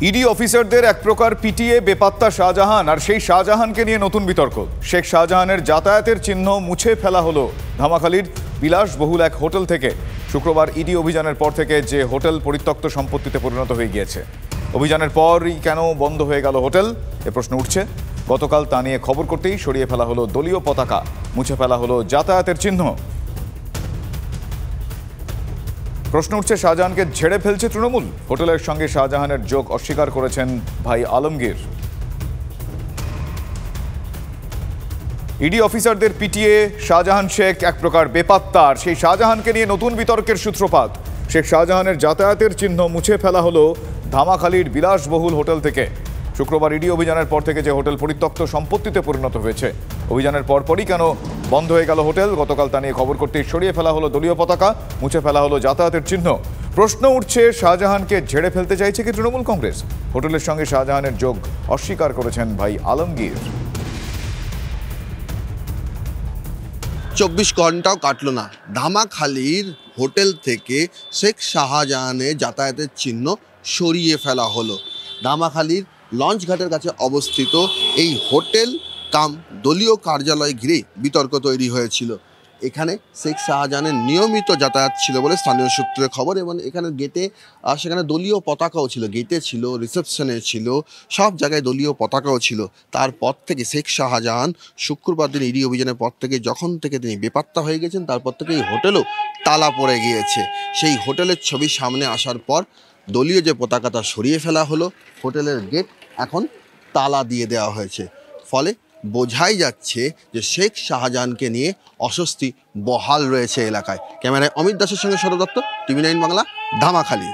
ED অফিসারদের এক প্রকার পিটিয়ে বেপাত্তা শাহজাহান, আর সেই শাহজাহানকে নিয়ে নতুন বিতর্ক। শেখ শাহজাহানের যাতায়াতের চিহ্ন মুছে ফেলা হলো ধামাখালির বিলাসবহুল এক হোটেল থেকে। শুক্রবার ইডি অভিযানের পর থেকে যে হোটেল পরিত্যক্ত সম্পত্তিতে পরিণত হয়ে গিয়েছে। অভিযানের পরই কেন বন্ধ হয়ে গেল হোটেল, এ প্রশ্ন উঠছে। গতকাল তা নিয়ে খবর করতেই সরিয়ে ফেলা হলো দলীয় পতাকা, মুছে ফেলা হলো যাতায়াতের চিহ্ন। প্রশ্ন উঠছে, শাহজাহানকে ঝেড়ে ফেলছে তৃণমূল। হোটেলের সঙ্গে শাহজাহানের যোগ অস্বীকার করেছেন ভাই আলমগীর। ইডি অফিসারদের পিটিয়ে শাহজাহান শেখ এক প্রকার বেপাত্তা, আর সেই শাহজাহানকে নিয়ে নতুন বিতর্কের সূত্রপাত। শেখ শাহজাহানের যাতায়াতের চিহ্ন মুছে ফেলা হলো ধামাখালির বিলাসবহুল হোটেল থেকে। শুক্রবার ইডি অভিযানের পর থেকে যে হোটেল পরিত্যক্ত সম্পত্তিতে পরিণত হয়েছে। অভিযানের পরপরই কেন বন্ধ হয়ে গেল হোটেল, গতকাল তা নিয়ে খবর করতেই সরিয়ে ফেলা হলো দলীয় পতাকা, মুছে ফেলা হলো যাতায়াতের চিহ্ন। প্রশ্ন উঠছে, শাহজাহানকে ঝেড়ে ফেলতে চাইছে কি তৃণমূল কংগ্রেস? হোটেলের সঙ্গে শাহজাহানের যোগ অস্বীকার করেছেন ভাই আলমগীর। 24 ঘন্টাও কাটলো না, ধামাখালির হোটেল থেকে শেখ শাহজাহানের যাতায়াতের চিহ্ন সরিয়ে ফেলা হলো। ধামাখালির লঞ্চঘাটের কাছে অবস্থিত এই হোটেল কাম দলীয় কার্যালয় ঘিরে বিতর্ক তৈরি হয়েছিল। এখানে শেখ শাহজাহানের নিয়মিত যাতায়াত ছিল বলে স্থানীয় সূত্রে খবর, এবং এখানে গেটে সেখানে দলীয় পতাকাও ছিল, গেটে ছিল, রিসেপশনে ছিল, সব জায়গায় দলীয় পতাকাও ছিল। তারপর থেকে শেখ শাহজাহান শুক্রবার দিন ইডি অভিযানের পর থেকে যখন থেকে তিনি বেপাত্তা হয়ে গেছেন, তারপর থেকে এই হোটেলও তালা পড়ে গিয়েছে। সেই হোটেলের ছবি সামনে আসার পর দলীয় যে পতাকাটা সরিয়ে ফেলা হলো, হোটেলের গেট এখন তালা দিয়ে দেওয়া হয়েছে। ফলে বোঝাই যাচ্ছে যে শেখ শাহজাহানকে নিয়ে অস্বস্তি বহাল রয়েছে এলাকায়। ক্যামেরায় অমিত দাসের সঙ্গে শরৎ দত্ত, টিভি 9 বাংলা, ধামাখালি।